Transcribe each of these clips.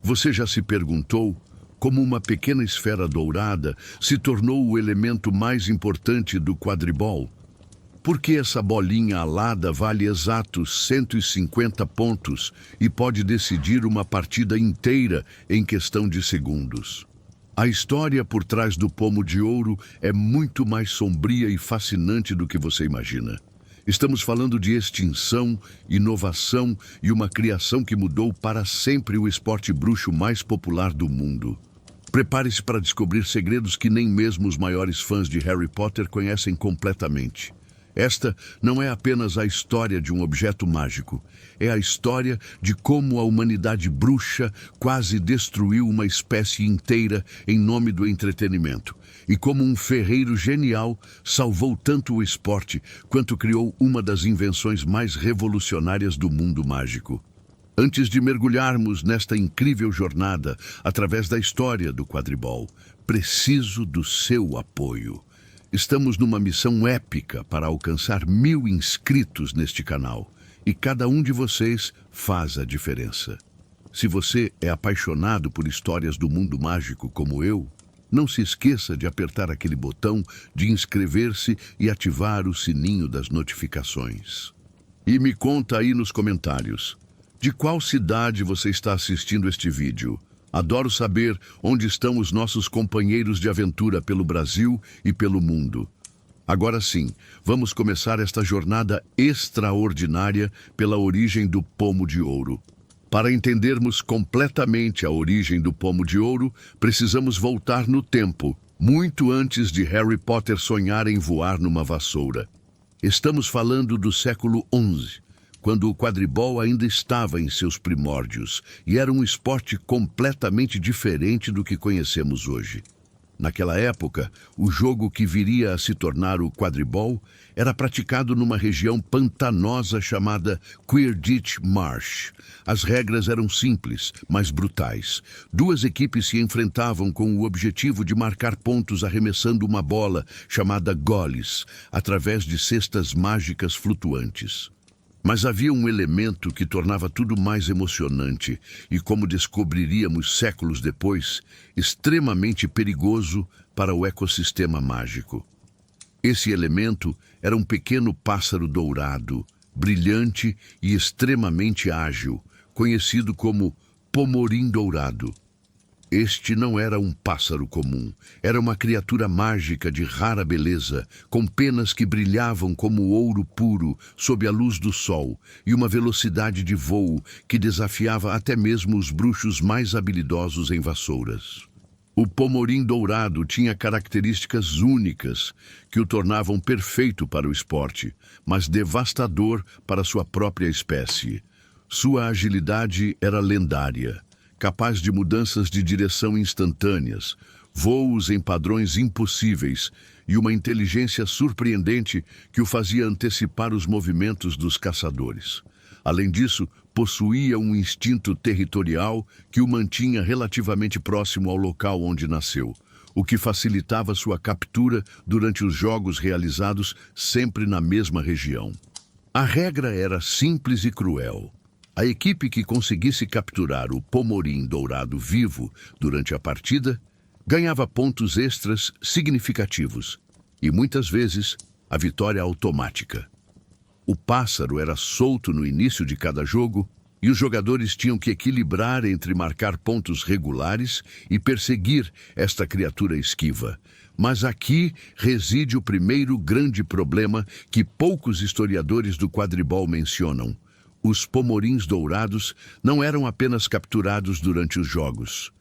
Você já se perguntou como uma pequena esfera dourada se tornou o elemento mais importante do quadribol? Por que essa bolinha alada vale exatos 150 pontos e pode decidir uma partida inteira em questão de segundos? A história por trás do pomo de ouro é muito mais sombria e fascinante do que você imagina. Estamos falando de extinção, inovação e uma criação que mudou para sempre o esporte bruxo mais popular do mundo. Prepare-se para descobrir segredos que nem mesmo os maiores fãs de Harry Potter conhecem completamente. Esta não é apenas a história de um objeto mágico, é a história de como a humanidade bruxa quase destruiu uma espécie inteira em nome do entretenimento, e como um ferreiro genial salvou tanto o esporte quanto criou uma das invenções mais revolucionárias do mundo mágico. Antes de mergulharmos nesta incrível jornada através da história do quadribol, preciso do seu apoio. Estamos numa missão épica para alcançar 1000 inscritos neste canal, e cada um de vocês faz a diferença. Se você é apaixonado por histórias do mundo mágico como eu, não se esqueça de apertar aquele botão de inscrever-se e ativar o sininho das notificações. E me conta aí nos comentários, de qual cidade você está assistindo este vídeo? Adoro saber onde estão os nossos companheiros de aventura pelo Brasil e pelo mundo. Agora sim, vamos começar esta jornada extraordinária pela origem do pomo de ouro. Para entendermos completamente a origem do pomo de ouro, precisamos voltar no tempo, muito antes de Harry Potter sonhar em voar numa vassoura. Estamos falando do século XI. Quando o quadribol ainda estava em seus primórdios e era um esporte completamente diferente do que conhecemos hoje. Naquela época, o jogo que viria a se tornar o quadribol era praticado numa região pantanosa chamada Quidditch Marsh. As regras eram simples, mas brutais. Duas equipes se enfrentavam com o objetivo de marcar pontos arremessando uma bola chamada goles, através de cestas mágicas flutuantes. Mas havia um elemento que tornava tudo mais emocionante e, como descobriríamos séculos depois, extremamente perigoso para o ecossistema mágico. Esse elemento era um pequeno pássaro dourado, brilhante e extremamente ágil, conhecido como pomorim dourado. Este não era um pássaro comum, era uma criatura mágica de rara beleza, com penas que brilhavam como ouro puro sob a luz do sol e uma velocidade de voo que desafiava até mesmo os bruxos mais habilidosos em vassouras. O pomorim dourado tinha características únicas que o tornavam perfeito para o esporte, mas devastador para sua própria espécie. Sua agilidade era lendária, capaz de mudanças de direção instantâneas, voos em padrões impossíveis e uma inteligência surpreendente que o fazia antecipar os movimentos dos caçadores. Além disso, possuía um instinto territorial que o mantinha relativamente próximo ao local onde nasceu, o que facilitava sua captura durante os jogos realizados sempre na mesma região. A regra era simples e cruel. A equipe que conseguisse capturar o pomorim dourado vivo durante a partida ganhava pontos extras significativos e, muitas vezes, a vitória automática. O pássaro era solto no início de cada jogo e os jogadores tinham que equilibrar entre marcar pontos regulares e perseguir esta criatura esquiva. Mas aqui reside o primeiro grande problema que poucos historiadores do quadribol mencionam. Os pomorins dourados não eram apenas capturados durante os jogos.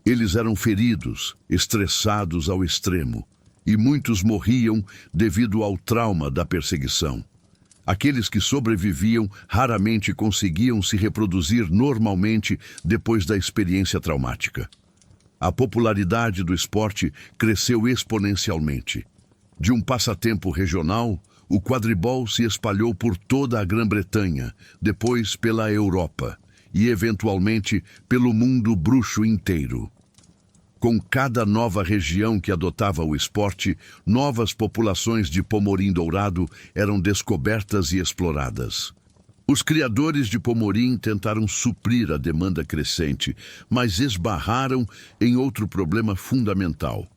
Eles eram feridos, estressados ao extremo, e muitos morriam devido ao trauma da perseguição. Aqueles que sobreviviam raramente conseguiam se reproduzir normalmente depois da experiência traumática. A popularidade do esporte cresceu exponencialmente. De um passatempo regional, o quadribol se espalhou por toda a Grã-Bretanha, depois pela Europa e, eventualmente, pelo mundo bruxo inteiro. Com cada nova região que adotava o esporte, novas populações de pomorim dourado eram descobertas e exploradas. Os criadores de pomorim tentaram suprir a demanda crescente, mas esbarraram em outro problema fundamental.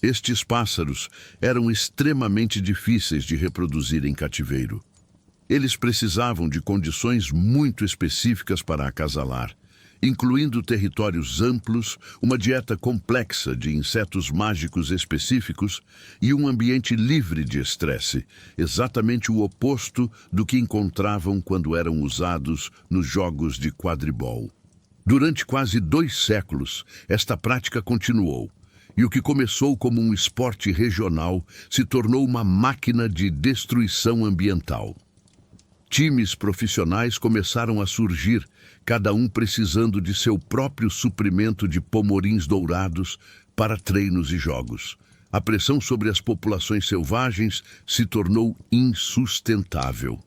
Estes pássaros eram extremamente difíceis de reproduzir em cativeiro. Eles precisavam de condições muito específicas para acasalar, incluindo territórios amplos, uma dieta complexa de insetos mágicos específicos e um ambiente livre de estresse, exatamente o oposto do que encontravam quando eram usados nos jogos de quadribol. Durante quase 2 séculos, esta prática continuou, e o que começou como um esporte regional se tornou uma máquina de destruição ambiental. Times profissionais começaram a surgir, cada um precisando de seu próprio suprimento de pomorins dourados para treinos e jogos. A pressão sobre as populações selvagens se tornou insustentável.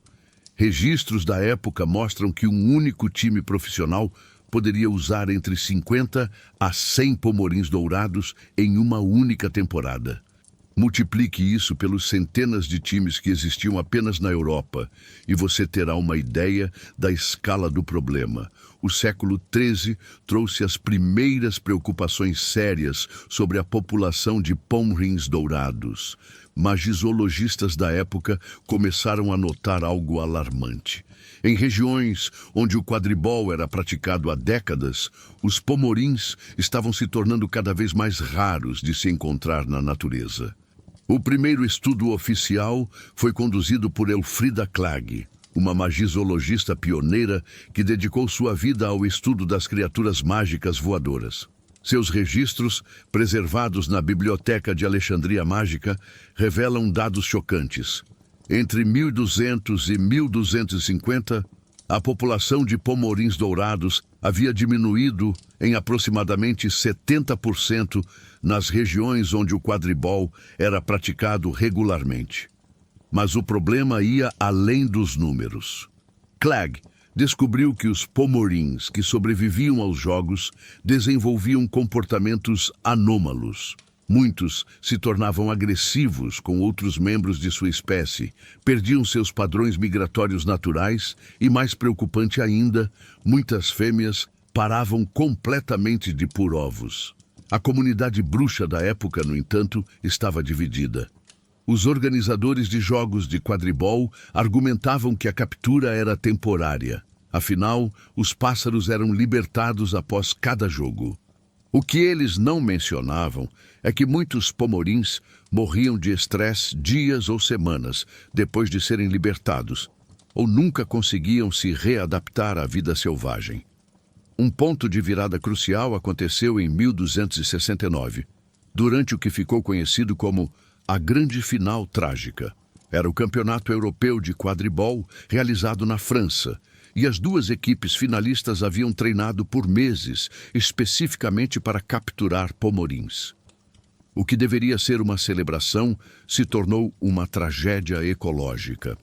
Registros da época mostram que um único time profissional poderia usar entre 50 a 100 pomorins dourados em uma única temporada. Multiplique isso pelos centenas de times que existiam apenas na Europa e você terá uma ideia da escala do problema. O século XIII trouxe as primeiras preocupações sérias sobre a população de pomorins dourados. Magizologistas da época começaram a notar algo alarmante. Em regiões onde o quadribol era praticado há décadas, os pomorins estavam se tornando cada vez mais raros de se encontrar na natureza. O primeiro estudo oficial foi conduzido por Elfrida Klage, uma magizologista pioneira que dedicou sua vida ao estudo das criaturas mágicas voadoras. Seus registros, preservados na Biblioteca de Alexandria Mágica, revelam dados chocantes. Entre 1200 e 1250, a população de pomorins dourados havia diminuído em aproximadamente 70% nas regiões onde o quadribol era praticado regularmente. Mas o problema ia além dos números. Klage descobriu que os pomorins que sobreviviam aos jogos desenvolviam comportamentos anômalos. Muitos se tornavam agressivos com outros membros de sua espécie, perdiam seus padrões migratórios naturais e, mais preocupante ainda, muitas fêmeas paravam completamente de pôr ovos. A comunidade bruxa da época, no entanto, estava dividida. Os organizadores de jogos de quadribol argumentavam que a captura era temporária. Afinal, os pássaros eram libertados após cada jogo. O que eles não mencionavam é que muitos pomorins morriam de estresse dias ou semanas depois de serem libertados, ou nunca conseguiam se readaptar à vida selvagem. Um ponto de virada crucial aconteceu em 1269, durante o que ficou conhecido como a Grande Final Trágica. Era o campeonato europeu de quadribol realizado na França, e as duas equipes finalistas haviam treinado por meses, especificamente para capturar pomorins. O que deveria ser uma celebração se tornou uma tragédia ecológica.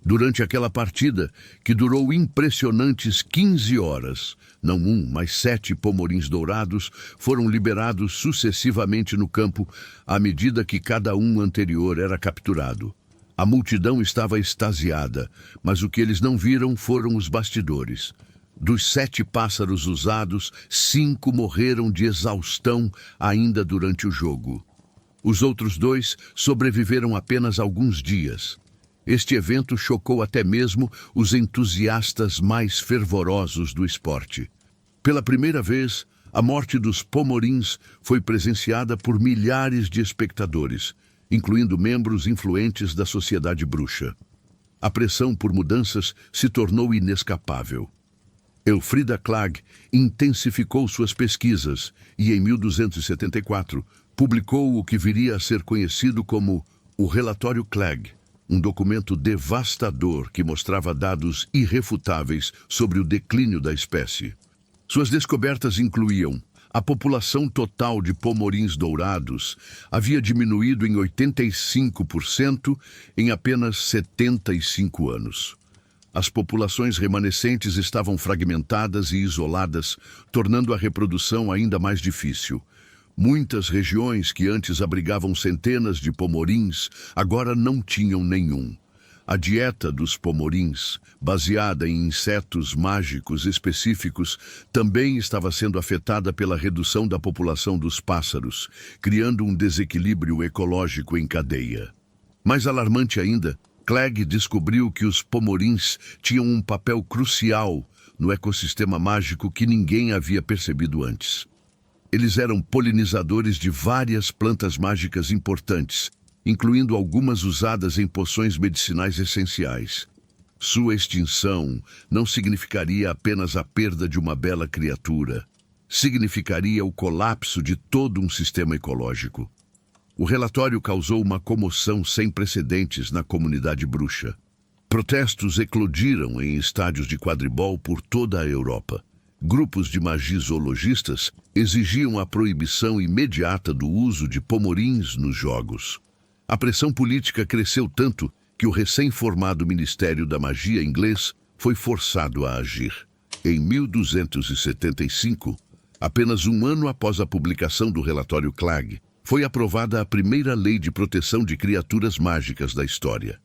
Durante aquela partida, que durou impressionantes 15 horas, não um, mas 7 pomorins dourados foram liberados sucessivamente no campo à medida que cada um anterior era capturado. A multidão estava extasiada, mas o que eles não viram foram os bastidores. Dos 7 pássaros usados, 5 morreram de exaustão ainda durante o jogo. Os outros 2 sobreviveram apenas alguns dias. Este evento chocou até mesmo os entusiastas mais fervorosos do esporte. Pela primeira vez, a morte dos pomorins foi presenciada por milhares de espectadores, incluindo membros influentes da sociedade bruxa. A pressão por mudanças se tornou inescapável. Elfrida Klage intensificou suas pesquisas e, em 1274, publicou o que viria a ser conhecido como o Relatório Klage, um documento devastador que mostrava dados irrefutáveis sobre o declínio da espécie. Suas descobertas incluíam: a população total de pomorins dourados havia diminuído em 85% em apenas 75 anos. As populações remanescentes estavam fragmentadas e isoladas, tornando a reprodução ainda mais difícil. Muitas regiões que antes abrigavam centenas de pomorins agora não tinham nenhum. A dieta dos pomorins, baseada em insetos mágicos específicos, também estava sendo afetada pela redução da população dos pássaros, criando um desequilíbrio ecológico em cadeia. Mais alarmante ainda, Clegg descobriu que os pomorins tinham um papel crucial no ecossistema mágico que ninguém havia percebido antes. Eles eram polinizadores de várias plantas mágicas importantes, incluindo algumas usadas em poções medicinais essenciais. Sua extinção não significaria apenas a perda de uma bela criatura, significaria o colapso de todo um sistema ecológico. O relatório causou uma comoção sem precedentes na comunidade bruxa. Protestos eclodiram em estádios de quadribol por toda a Europa. Grupos de magizoologistas exigiam a proibição imediata do uso de pomorins nos jogos. A pressão política cresceu tanto que o recém-formado Ministério da Magia inglês foi forçado a agir. Em 1275, apenas um ano após a publicação do relatório Clegg, foi aprovada a primeira lei de proteção de criaturas mágicas da história.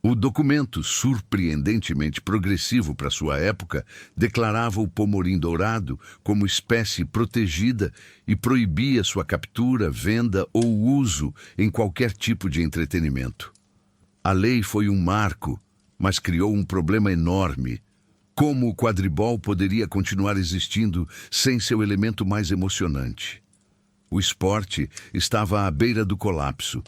O documento, surpreendentemente progressivo para sua época, declarava o pomorim dourado como espécie protegida e proibia sua captura, venda ou uso em qualquer tipo de entretenimento. A lei foi um marco, mas criou um problema enorme. Como o quadribol poderia continuar existindo sem seu elemento mais emocionante? O esporte estava à beira do colapso.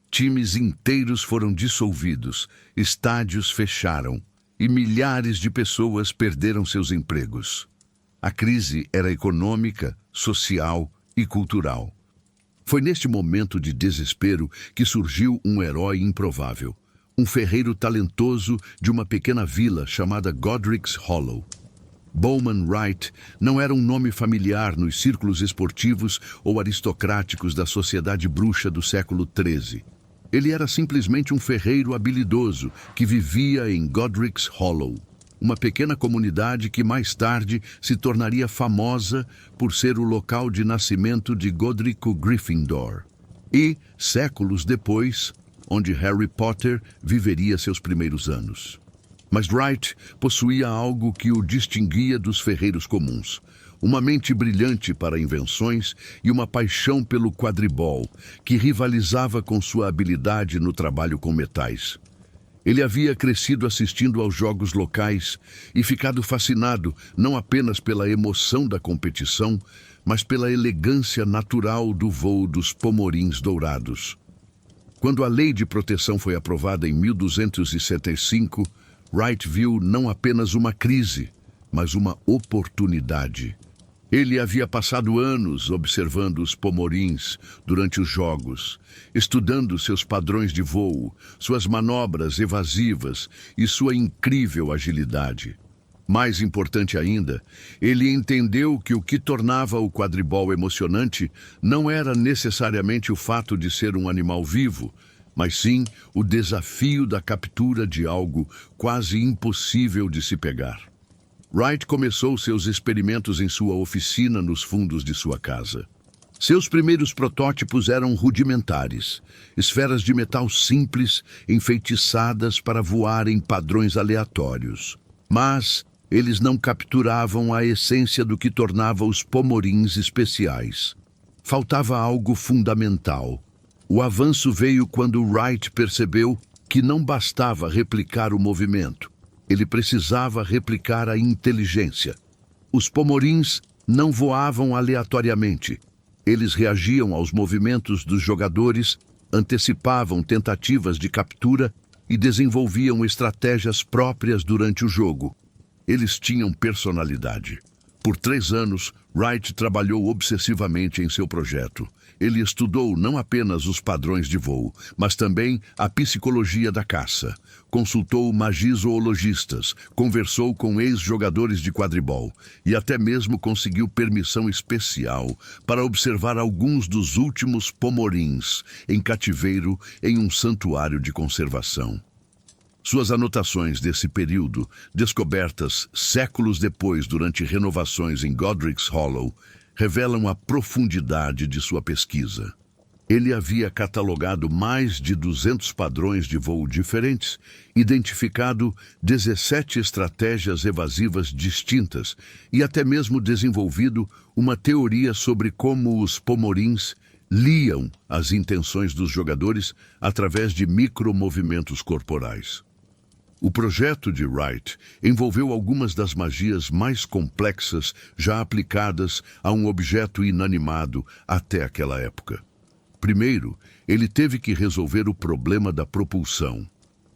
Times inteiros foram dissolvidos, estádios fecharam e milhares de pessoas perderam seus empregos. A crise era econômica, social e cultural. Foi neste momento de desespero que surgiu um herói improvável, um ferreiro talentoso de uma pequena vila chamada Godric's Hollow. Bowman Wright não era um nome familiar nos círculos esportivos ou aristocráticos da sociedade bruxa do século XIII. Ele era simplesmente um ferreiro habilidoso que vivia em Godric's Hollow, uma pequena comunidade que mais tarde se tornaria famosa por ser o local de nascimento de Godric Gryffindor. E, séculos depois, onde Harry Potter viveria seus primeiros anos. Mas Wright possuía algo que o distinguia dos ferreiros comuns. Uma mente brilhante para invenções e uma paixão pelo quadribol, que rivalizava com sua habilidade no trabalho com metais. Ele havia crescido assistindo aos jogos locais e ficado fascinado não apenas pela emoção da competição, mas pela elegância natural do voo dos pomorins dourados. Quando a Lei de Proteção foi aprovada em 1275, Wright viu não apenas uma crise, mas uma oportunidade. Ele havia passado anos observando os pomorins durante os jogos, estudando seus padrões de voo, suas manobras evasivas e sua incrível agilidade. Mais importante ainda, ele entendeu que o que tornava o quadribol emocionante não era necessariamente o fato de ser um animal vivo, mas sim o desafio da captura de algo quase impossível de se pegar. Wright começou seus experimentos em sua oficina nos fundos de sua casa. Seus primeiros protótipos eram rudimentares, esferas de metal simples enfeitiçadas para voar em padrões aleatórios. Mas eles não capturavam a essência do que tornava os pomorins especiais. Faltava algo fundamental. O avanço veio quando Wright percebeu que não bastava replicar o movimento. Ele precisava replicar a inteligência. Os pomorins não voavam aleatoriamente. Eles reagiam aos movimentos dos jogadores, antecipavam tentativas de captura e desenvolviam estratégias próprias durante o jogo. Eles tinham personalidade. Por 3 anos, Wright trabalhou obsessivamente em seu projeto. Ele estudou não apenas os padrões de voo, mas também a psicologia da caça. Consultou magizoologistas, conversou com ex-jogadores de quadribol e até mesmo conseguiu permissão especial para observar alguns dos últimos pomorins em cativeiro em um santuário de conservação. Suas anotações desse período, descobertas séculos depois durante renovações em Godric's Hollow, revelam a profundidade de sua pesquisa. Ele havia catalogado mais de 200 padrões de voo diferentes, identificado 17 estratégias evasivas distintas e até mesmo desenvolvido uma teoria sobre como os pomorins liam as intenções dos jogadores através de micromovimentos corporais. O projeto de Wright envolveu algumas das magias mais complexas já aplicadas a um objeto inanimado até aquela época. Primeiro, ele teve que resolver o problema da propulsão.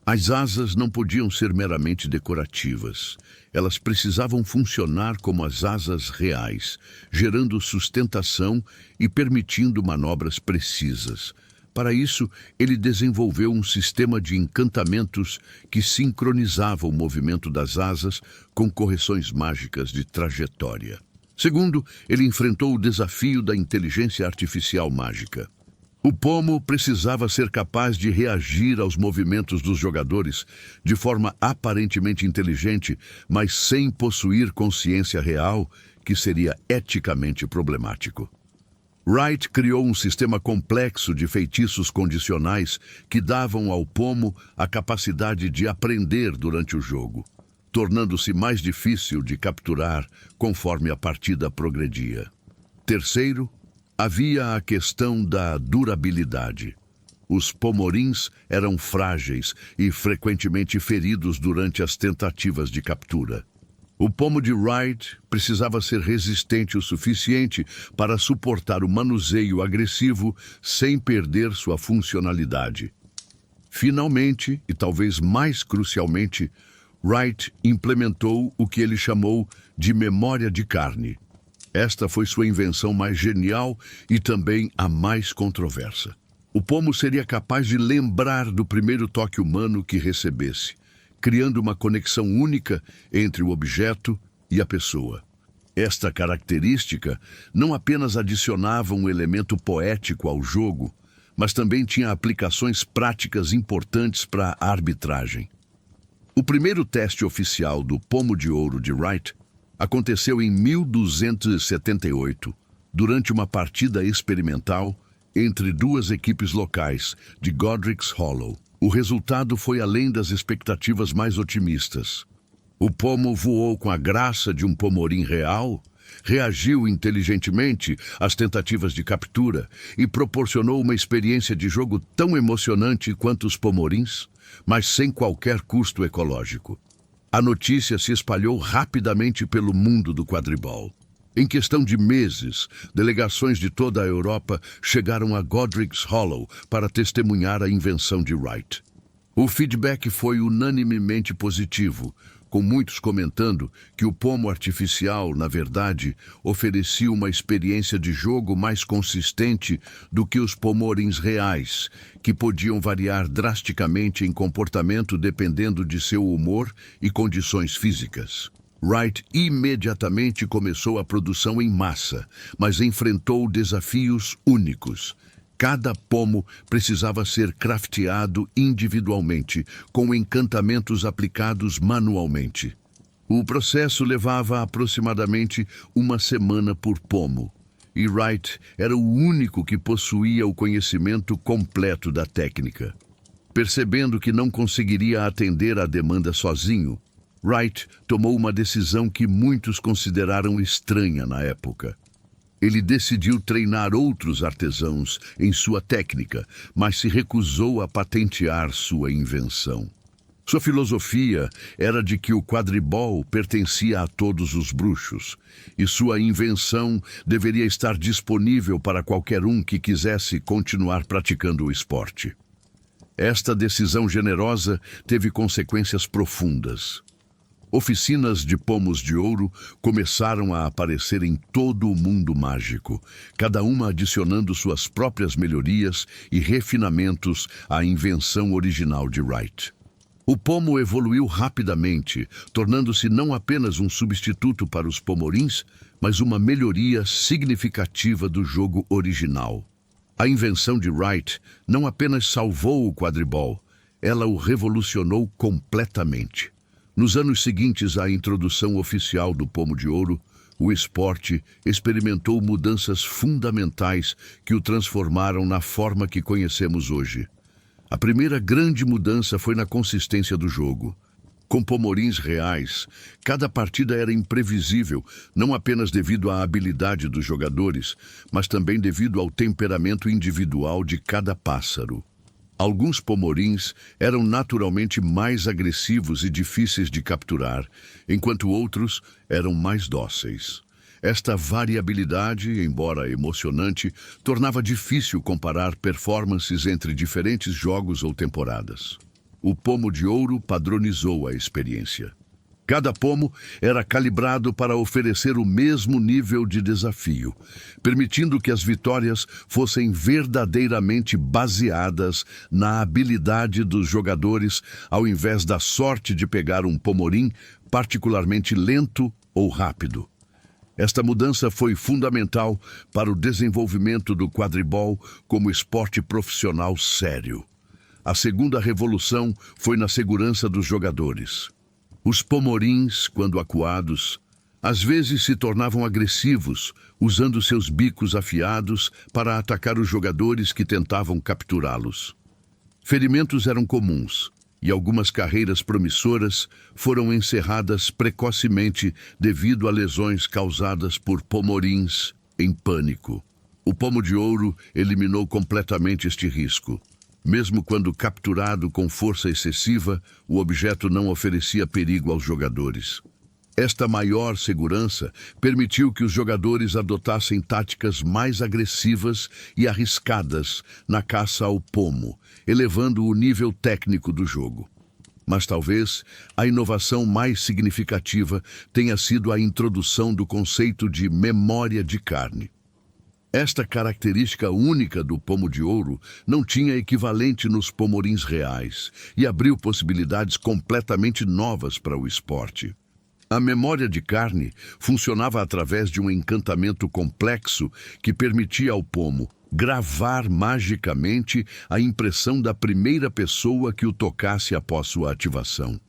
As asas não podiam ser meramente decorativas. Elas precisavam funcionar como as asas reais, gerando sustentação e permitindo manobras precisas. Para isso, ele desenvolveu um sistema de encantamentos que sincronizava o movimento das asas com correções mágicas de trajetória. Segundo, ele enfrentou o desafio da inteligência artificial mágica. O pomo precisava ser capaz de reagir aos movimentos dos jogadores de forma aparentemente inteligente, mas sem possuir consciência real, que seria eticamente problemático. Wright criou um sistema complexo de feitiços condicionais que davam ao pomo a capacidade de aprender durante o jogo, tornando-se mais difícil de capturar conforme a partida progredia. Terceiro, havia a questão da durabilidade. Os pomorins eram frágeis e frequentemente feridos durante as tentativas de captura. O pomo de Wright precisava ser resistente o suficiente para suportar o manuseio agressivo sem perder sua funcionalidade. Finalmente, e talvez mais crucialmente, Wright implementou o que ele chamou de memória de carne. Esta foi sua invenção mais genial e também a mais controversa. O pomo seria capaz de lembrar do primeiro toque humano que recebesse, criando uma conexão única entre o objeto e a pessoa. Esta característica não apenas adicionava um elemento poético ao jogo, mas também tinha aplicações práticas importantes para a arbitragem. O primeiro teste oficial do pomo de ouro de Wright aconteceu em 1278, durante uma partida experimental entre duas equipes locais de Godric's Hollow. O resultado foi além das expectativas mais otimistas. O pomo voou com a graça de um pomorim real, reagiu inteligentemente às tentativas de captura e proporcionou uma experiência de jogo tão emocionante quanto os pomorins, mas sem qualquer custo ecológico. A notícia se espalhou rapidamente pelo mundo do quadribol. Em questão de meses, delegações de toda a Europa chegaram a Godric's Hollow para testemunhar a invenção de Wright. O feedback foi unanimemente positivo, com muitos comentando que o pomo artificial, na verdade, oferecia uma experiência de jogo mais consistente do que os pomorins reais, que podiam variar drasticamente em comportamento dependendo de seu humor e condições físicas. Wright imediatamente começou a produção em massa, mas enfrentou desafios únicos. Cada pomo precisava ser crafteado individualmente, com encantamentos aplicados manualmente. O processo levava aproximadamente uma semana por pomo, e Wright era o único que possuía o conhecimento completo da técnica. Percebendo que não conseguiria atender à demanda sozinho, Wright tomou uma decisão que muitos consideraram estranha na época. Ele decidiu treinar outros artesãos em sua técnica, mas se recusou a patentear sua invenção. Sua filosofia era de que o quadribol pertencia a todos os bruxos, e sua invenção deveria estar disponível para qualquer um que quisesse continuar praticando o esporte. Esta decisão generosa teve consequências profundas. Oficinas de pomos de ouro começaram a aparecer em todo o mundo mágico, cada uma adicionando suas próprias melhorias e refinamentos à invenção original de Wright. O pomo evoluiu rapidamente, tornando-se não apenas um substituto para os pomorins, mas uma melhoria significativa do jogo original. A invenção de Wright não apenas salvou o quadribol, ela o revolucionou completamente. Nos anos seguintes à introdução oficial do pomo de ouro, o esporte experimentou mudanças fundamentais que o transformaram na forma que conhecemos hoje. A primeira grande mudança foi na consistência do jogo. Com pomorins reais, cada partida era imprevisível, não apenas devido à habilidade dos jogadores, mas também devido ao temperamento individual de cada pássaro. Alguns pomorins eram naturalmente mais agressivos e difíceis de capturar, enquanto outros eram mais dóceis. Esta variabilidade, embora emocionante, tornava difícil comparar performances entre diferentes jogos ou temporadas. O pomo de ouro padronizou a experiência. Cada pomo era calibrado para oferecer o mesmo nível de desafio, permitindo que as vitórias fossem verdadeiramente baseadas na habilidade dos jogadores, ao invés da sorte de pegar um pomorim particularmente lento ou rápido. Esta mudança foi fundamental para o desenvolvimento do quadribol como esporte profissional sério. A segunda revolução foi na segurança dos jogadores. Os pomorins, quando acuados, às vezes se tornavam agressivos, usando seus bicos afiados para atacar os jogadores que tentavam capturá-los. Ferimentos eram comuns, e algumas carreiras promissoras foram encerradas precocemente devido a lesões causadas por pomorins em pânico. O pomo de ouro eliminou completamente este risco. Mesmo quando capturado com força excessiva, o objeto não oferecia perigo aos jogadores. Esta maior segurança permitiu que os jogadores adotassem táticas mais agressivas e arriscadas na caça ao pomo, elevando o nível técnico do jogo. Mas talvez a inovação mais significativa tenha sido a introdução do conceito de memória de carne. Esta característica única do pomo de ouro não tinha equivalente nos pomorins reais e abriu possibilidades completamente novas para o esporte. A memória de carne funcionava através de um encantamento complexo que permitia ao pomo gravar magicamente a impressão da primeira pessoa que o tocasse após sua ativação.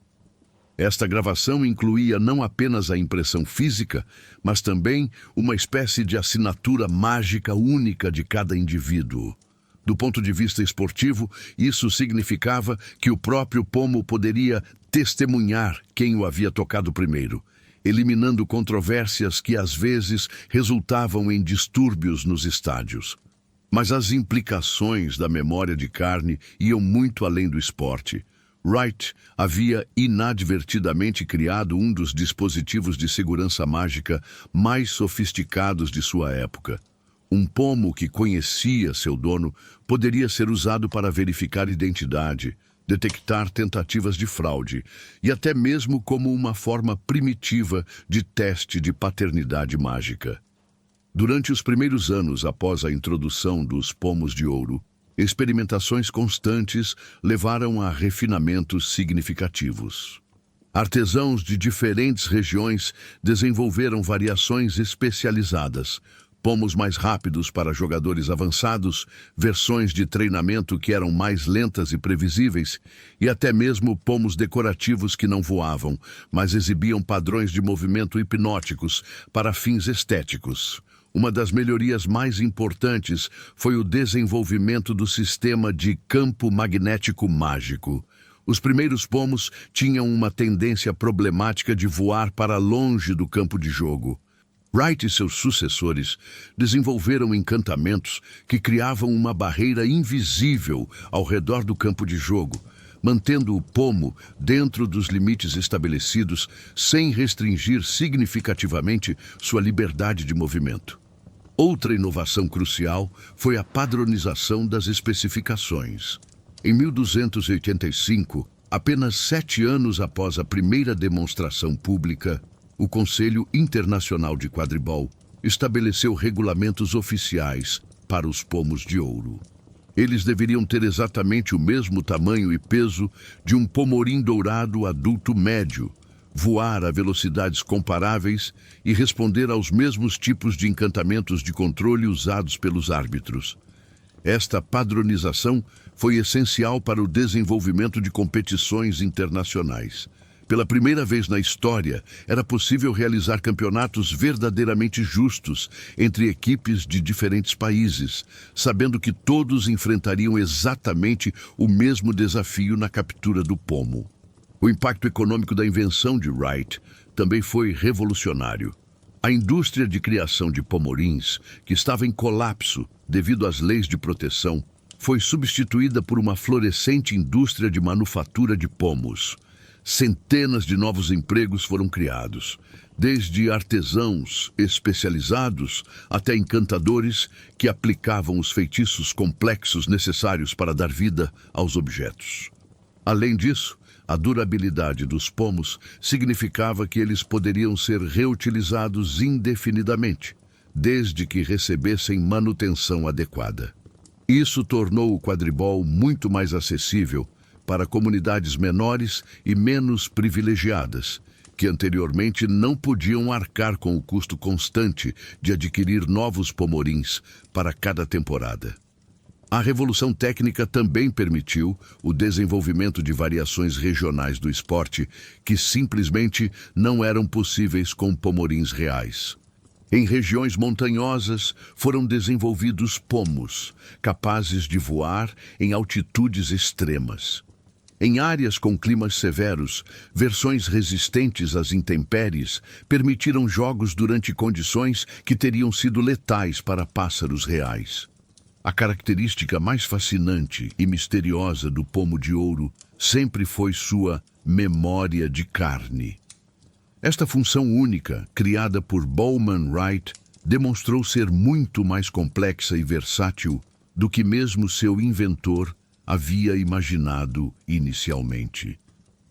Esta gravação incluía não apenas a impressão física, mas também uma espécie de assinatura mágica única de cada indivíduo. Do ponto de vista esportivo, isso significava que o próprio pomo poderia testemunhar quem o havia tocado primeiro, eliminando controvérsias que às vezes resultavam em distúrbios nos estádios. Mas as implicações da memória de carne iam muito além do esporte. Wright havia inadvertidamente criado um dos dispositivos de segurança mágica mais sofisticados de sua época. Um pomo que conhecia seu dono poderia ser usado para verificar identidade, detectar tentativas de fraude e até mesmo como uma forma primitiva de teste de paternidade mágica. Durante os primeiros anos após a introdução dos pomos de ouro, experimentações constantes levaram a refinamentos significativos. Artesãos de diferentes regiões desenvolveram variações especializadas, pomos mais rápidos para jogadores avançados, versões de treinamento que eram mais lentas e previsíveis, e até mesmo pomos decorativos que não voavam, mas exibiam padrões de movimento hipnóticos para fins estéticos. Uma das melhorias mais importantes foi o desenvolvimento do sistema de campo magnético mágico. Os primeiros pomos tinham uma tendência problemática de voar para longe do campo de jogo. Wright e seus sucessores desenvolveram encantamentos que criavam uma barreira invisível ao redor do campo de jogo, mantendo o pomo dentro dos limites estabelecidos sem restringir significativamente sua liberdade de movimento. Outra inovação crucial foi a padronização das especificações. Em 1285, apenas 7 anos após a primeira demonstração pública, o Conselho Internacional de Quadribol estabeleceu regulamentos oficiais para os pomos de ouro. Eles deveriam ter exatamente o mesmo tamanho e peso de um pomorim dourado adulto médio, voar a velocidades comparáveis e responder aos mesmos tipos de encantamentos de controle usados pelos árbitros. Esta padronização foi essencial para o desenvolvimento de competições internacionais, Pela primeira vez na história, era possível realizar campeonatos verdadeiramente justos entre equipes de diferentes países, sabendo que todos enfrentariam exatamente o mesmo desafio na captura do pomo. O impacto econômico da invenção de Wright também foi revolucionário. A indústria de criação de pomorins, que estava em colapso devido às leis de proteção, foi substituída por uma florescente indústria de manufatura de pomos. Centenas de novos empregos foram criados, desde artesãos especializados até encantadores que aplicavam os feitiços complexos necessários para dar vida aos objetos. Além disso, a durabilidade dos pomos significava que eles poderiam ser reutilizados indefinidamente, desde que recebessem manutenção adequada. Isso tornou o quadribol muito mais acessível para comunidades menores e menos privilegiadas, que anteriormente não podiam arcar com o custo constante de adquirir novos pomorins para cada temporada. A revolução técnica também permitiu o desenvolvimento de variações regionais do esporte que simplesmente não eram possíveis com pomorins reais. Em regiões montanhosas foram desenvolvidos pomos, capazes de voar em altitudes extremas. Em áreas com climas severos, versões resistentes às intempéries permitiram jogos durante condições que teriam sido letais para pássaros reais. A característica mais fascinante e misteriosa do pomo de ouro sempre foi sua memória de carne. Esta função única, criada por Bowman Wright, demonstrou ser muito mais complexa e versátil do que mesmo seu inventor havia imaginado inicialmente.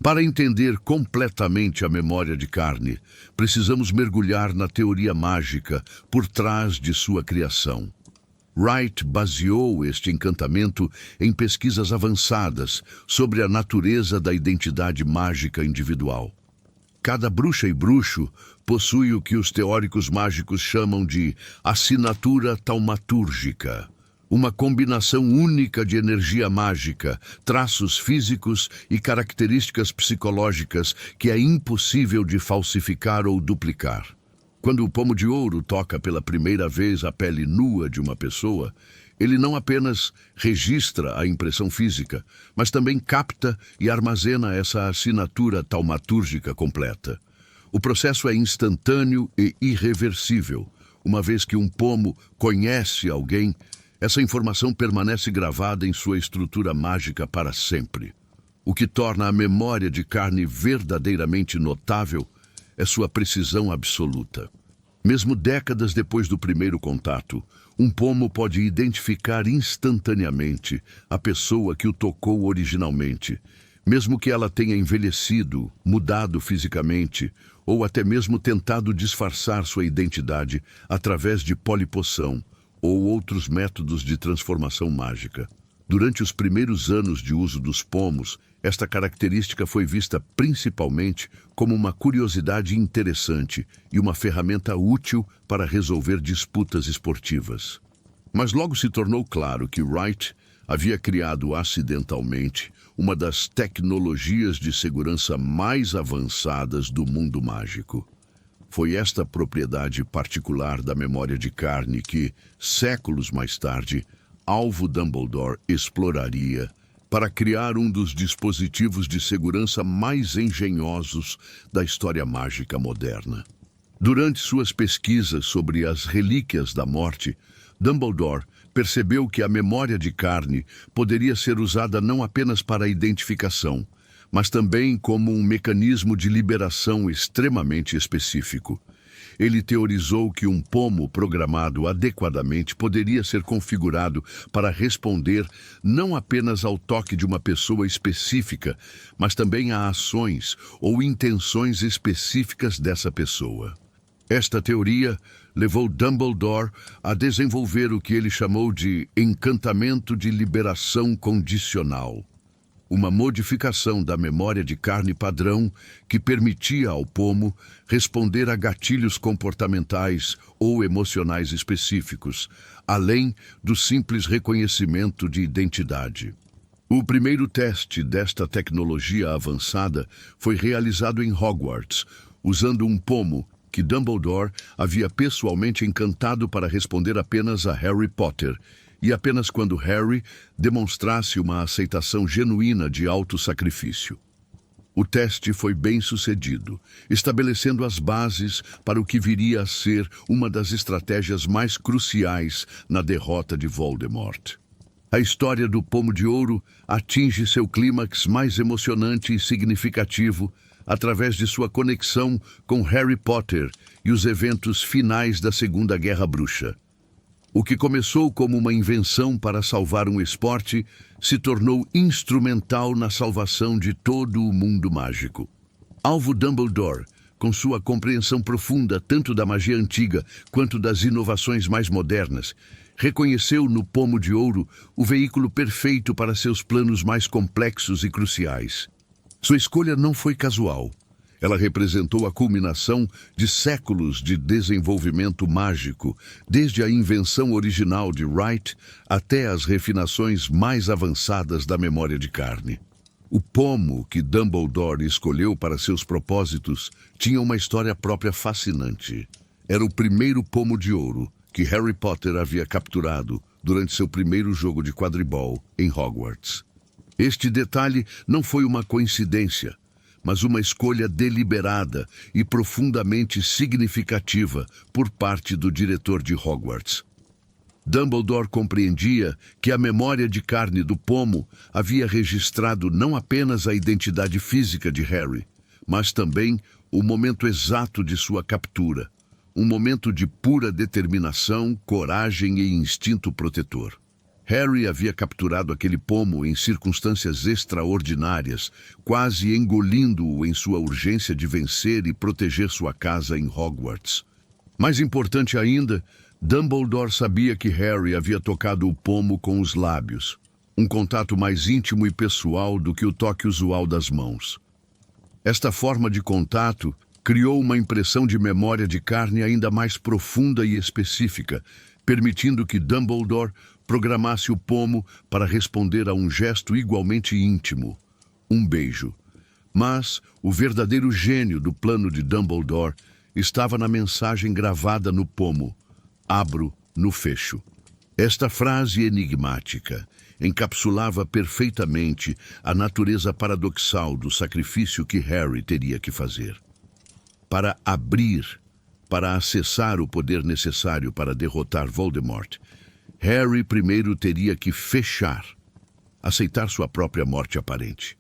Para entender completamente a memória de carne, precisamos mergulhar na teoria mágica por trás de sua criação. Wright baseou este encantamento em pesquisas avançadas sobre a natureza da identidade mágica individual. Cada bruxa e bruxo possui o que os teóricos mágicos chamam de assinatura taumatúrgica, uma combinação única de energia mágica, traços físicos e características psicológicas que é impossível de falsificar ou duplicar. Quando o pomo de ouro toca pela primeira vez a pele nua de uma pessoa, ele não apenas registra a impressão física, mas também capta e armazena essa assinatura taumatúrgica completa. O processo é instantâneo e irreversível. Uma vez que um pomo conhece alguém, essa informação permanece gravada em sua estrutura mágica para sempre. O que torna a memória de carne verdadeiramente notável é sua precisão absoluta. Mesmo décadas depois do primeiro contato, um pomo pode identificar instantaneamente a pessoa que o tocou originalmente, mesmo que ela tenha envelhecido, mudado fisicamente, ou até mesmo tentado disfarçar sua identidade através de polipoção ou outros métodos de transformação mágica. Durante os primeiros anos de uso dos pomos, esta característica foi vista principalmente como uma curiosidade interessante e uma ferramenta útil para resolver disputas esportivas. Mas logo se tornou claro que Wright havia criado acidentalmente uma das tecnologias de segurança mais avançadas do mundo mágico. Foi esta propriedade particular da memória de carne que, séculos mais tarde, Alvo Dumbledore exploraria para criar um dos dispositivos de segurança mais engenhosos da história mágica moderna. Durante suas pesquisas sobre as relíquias da morte, Dumbledore percebeu que a memória de carne poderia ser usada não apenas para a identificação, mas também como um mecanismo de liberação extremamente específico. Ele teorizou que um pomo programado adequadamente poderia ser configurado para responder não apenas ao toque de uma pessoa específica, mas também a ações ou intenções específicas dessa pessoa. Esta teoria levou Dumbledore a desenvolver o que ele chamou de encantamento de liberação condicional, uma modificação da memória de carne padrão que permitia ao pomo responder a gatilhos comportamentais ou emocionais específicos, além do simples reconhecimento de identidade. O primeiro teste desta tecnologia avançada foi realizado em Hogwarts, usando um pomo que Dumbledore havia pessoalmente encantado para responder apenas a Harry Potter, e apenas quando Harry demonstrasse uma aceitação genuína de autossacrifício. O teste foi bem sucedido, estabelecendo as bases para o que viria a ser uma das estratégias mais cruciais na derrota de Voldemort. A história do Pomo de Ouro atinge seu clímax mais emocionante e significativo através de sua conexão com Harry Potter e os eventos finais da Segunda Guerra Bruxa. O que começou como uma invenção para salvar um esporte se tornou instrumental na salvação de todo o mundo mágico. Alvo Dumbledore, com sua compreensão profunda tanto da magia antiga quanto das inovações mais modernas, reconheceu no Pomo de Ouro o veículo perfeito para seus planos mais complexos e cruciais. Sua escolha não foi casual. Ela representou a culminação de séculos de desenvolvimento mágico, desde a invenção original de Wright até as refinações mais avançadas da memória de carne. O pomo que Dumbledore escolheu para seus propósitos tinha uma história própria fascinante. Era o primeiro Pomo de Ouro que Harry Potter havia capturado durante seu primeiro jogo de quadribol em Hogwarts. Este detalhe não foi uma coincidência, mas uma escolha deliberada e profundamente significativa por parte do diretor de Hogwarts. Dumbledore compreendia que a memória de carne do pomo havia registrado não apenas a identidade física de Harry, mas também o momento exato de sua captura, um momento de pura determinação, coragem e instinto protetor. Harry havia capturado aquele pomo em circunstâncias extraordinárias, quase engolindo-o em sua urgência de vencer e proteger sua casa em Hogwarts. Mais importante ainda, Dumbledore sabia que Harry havia tocado o pomo com os lábios, um contato mais íntimo e pessoal do que o toque usual das mãos. Esta forma de contato criou uma impressão de memória de carne ainda mais profunda e específica, permitindo que Dumbledore programasse o pomo para responder a um gesto igualmente íntimo, um beijo. Mas o verdadeiro gênio do plano de Dumbledore estava na mensagem gravada no pomo: "Abro no fecho". Esta frase enigmática encapsulava perfeitamente a natureza paradoxal do sacrifício que Harry teria que fazer. Para abrir, para acessar o poder necessário para derrotar Voldemort, Harry primeiro teria que fechar, aceitar sua própria morte aparente.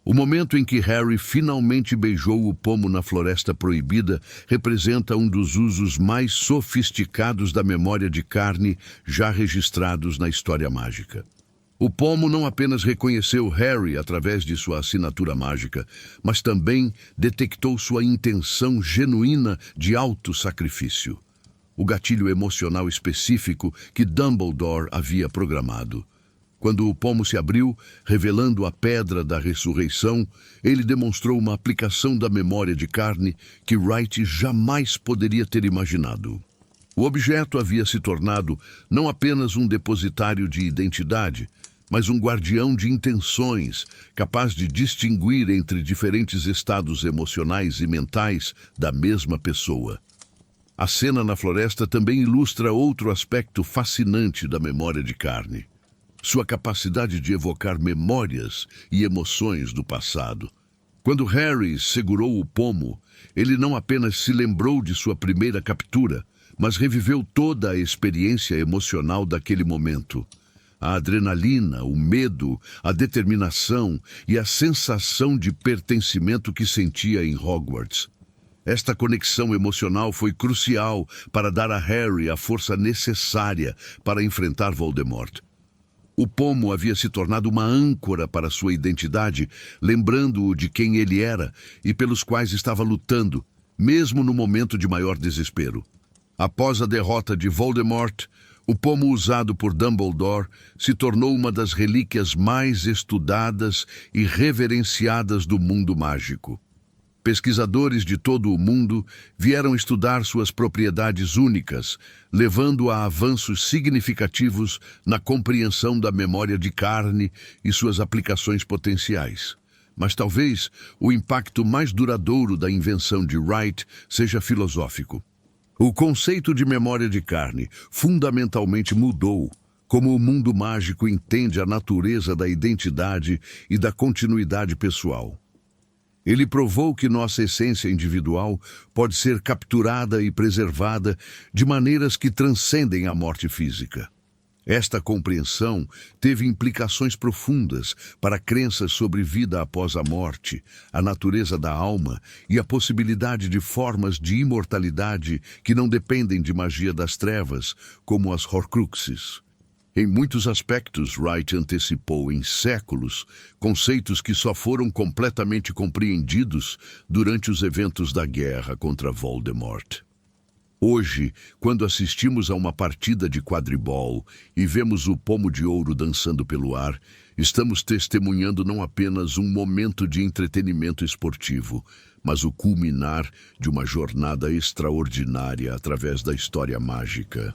O momento em que Harry finalmente beijou o pomo na Floresta Proibida representa um dos usos mais sofisticados da memória de carne já registrados na história mágica. O pomo não apenas reconheceu Harry através de sua assinatura mágica, mas também detectou sua intenção genuína de autossacrifício, o gatilho emocional específico que Dumbledore havia programado. Quando o pomo se abriu, revelando a Pedra da Ressurreição, ele demonstrou uma aplicação da memória de carne que Wright jamais poderia ter imaginado. O objeto havia se tornado não apenas um depositário de identidade, mas um guardião de intenções, capaz de distinguir entre diferentes estados emocionais e mentais da mesma pessoa. A cena na floresta também ilustra outro aspecto fascinante da memória de carne: sua capacidade de evocar memórias e emoções do passado. Quando Harry segurou o pomo, ele não apenas se lembrou de sua primeira captura, mas reviveu toda a experiência emocional daquele momento. A adrenalina, o medo, a determinação e a sensação de pertencimento que sentia em Hogwarts. Esta conexão emocional foi crucial para dar a Harry a força necessária para enfrentar Voldemort. O pomo havia se tornado uma âncora para sua identidade, lembrando-o de quem ele era e pelos quais estava lutando, mesmo no momento de maior desespero. Após a derrota de Voldemort, o pomo usado por Dumbledore se tornou uma das relíquias mais estudadas e reverenciadas do mundo mágico. Pesquisadores de todo o mundo vieram estudar suas propriedades únicas, levando a avanços significativos na compreensão da memória de carne e suas aplicações potenciais. Mas talvez o impacto mais duradouro da invenção de Wright seja filosófico. O conceito de memória de carne fundamentalmente mudou como o mundo mágico entende a natureza da identidade e da continuidade pessoal. Ele provou que nossa essência individual pode ser capturada e preservada de maneiras que transcendem a morte física. Esta compreensão teve implicações profundas para crenças sobre vida após a morte, a natureza da alma e a possibilidade de formas de imortalidade que não dependem de magia das trevas, como as Horcruxes. Em muitos aspectos, Wright antecipou em séculos conceitos que só foram completamente compreendidos durante os eventos da guerra contra Voldemort. Hoje, quando assistimos a uma partida de quadribol e vemos o pomo de ouro dançando pelo ar, estamos testemunhando não apenas um momento de entretenimento esportivo, mas o culminar de uma jornada extraordinária através da história mágica.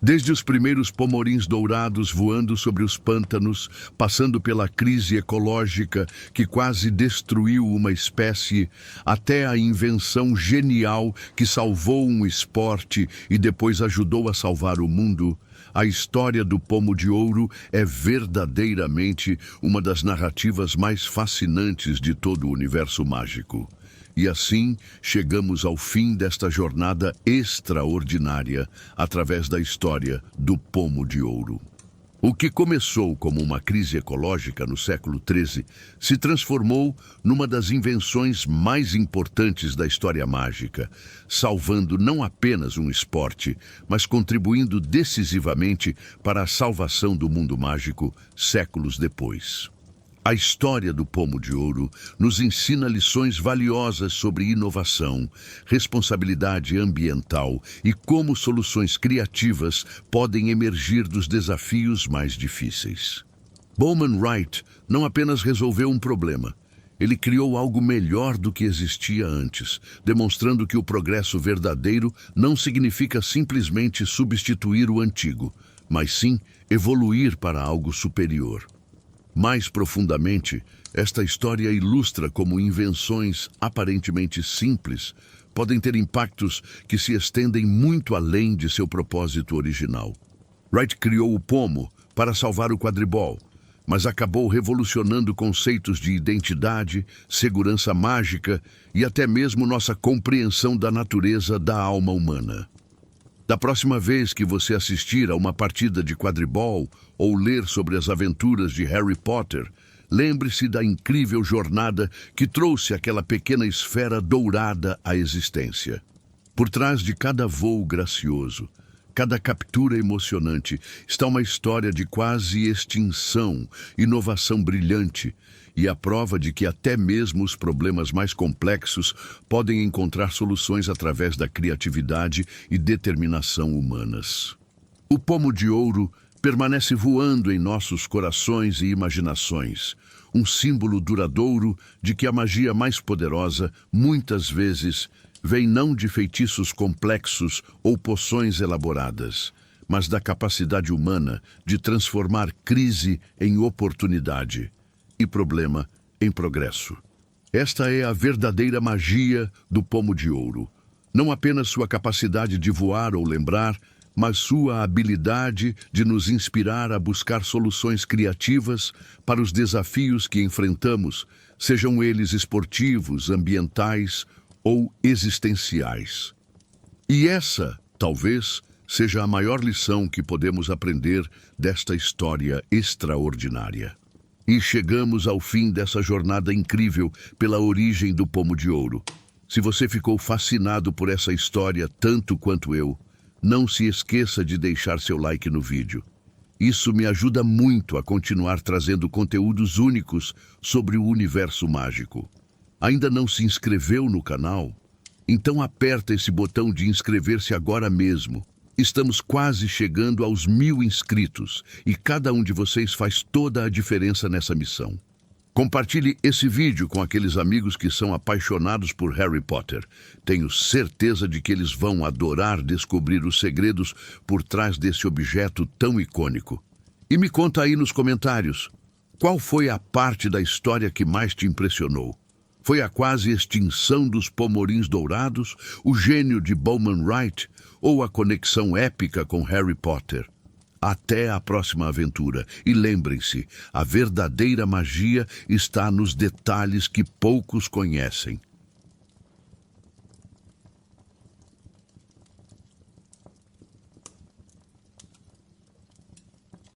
Desde os primeiros pomorins dourados voando sobre os pântanos, passando pela crise ecológica que quase destruiu uma espécie, até a invenção genial que salvou um esporte e depois ajudou a salvar o mundo, a história do pomo de ouro é verdadeiramente uma das narrativas mais fascinantes de todo o universo mágico. E assim, chegamos ao fim desta jornada extraordinária através da história do pomo de ouro. O que começou como uma crise ecológica no século XIII se transformou numa das invenções mais importantes da história mágica, salvando não apenas um esporte, mas contribuindo decisivamente para a salvação do mundo mágico séculos depois. A história do pomo de ouro nos ensina lições valiosas sobre inovação, responsabilidade ambiental e como soluções criativas podem emergir dos desafios mais difíceis. Bowman Wright não apenas resolveu um problema, ele criou algo melhor do que existia antes, demonstrando que o progresso verdadeiro não significa simplesmente substituir o antigo, mas sim evoluir para algo superior. Mais profundamente, esta história ilustra como invenções aparentemente simples podem ter impactos que se estendem muito além de seu propósito original. Wright criou o pomo para salvar o quadribol, mas acabou revolucionando conceitos de identidade, segurança mágica e até mesmo nossa compreensão da natureza da alma humana. Da próxima vez que você assistir a uma partida de quadribol ou ler sobre as aventuras de Harry Potter, lembre-se da incrível jornada que trouxe aquela pequena esfera dourada à existência. Por trás de cada voo gracioso, cada captura emocionante, está uma história de quase extinção, inovação brilhante e a prova de que até mesmo os problemas mais complexos podem encontrar soluções através da criatividade e determinação humanas. O pomo de ouro permanece voando em nossos corações e imaginações, um símbolo duradouro de que a magia mais poderosa, muitas vezes, vem não de feitiços complexos ou poções elaboradas, mas da capacidade humana de transformar crise em oportunidade e problema em progresso. Esta é a verdadeira magia do pomo de ouro. Não apenas sua capacidade de voar ou lembrar, mas sua habilidade de nos inspirar a buscar soluções criativas para os desafios que enfrentamos, sejam eles esportivos, ambientais ou existenciais. E essa, talvez, seja a maior lição que podemos aprender desta história extraordinária. E chegamos ao fim dessa jornada incrível pela origem do pomo de ouro. Se você ficou fascinado por essa história tanto quanto eu, não se esqueça de deixar seu like no vídeo. Isso me ajuda muito a continuar trazendo conteúdos únicos sobre o universo mágico. Ainda não se inscreveu no canal? Então aperta esse botão de inscrever-se agora mesmo. Estamos quase chegando aos 1000 inscritos e cada um de vocês faz toda a diferença nessa missão. Compartilhe esse vídeo com aqueles amigos que são apaixonados por Harry Potter. Tenho certeza de que eles vão adorar descobrir os segredos por trás desse objeto tão icônico. E me conta aí nos comentários, qual foi a parte da história que mais te impressionou? Foi a quase extinção dos pomorins dourados, o gênio de Bowman Wright ou a conexão épica com Harry Potter? Até a próxima aventura. E lembrem-se, a verdadeira magia está nos detalhes que poucos conhecem.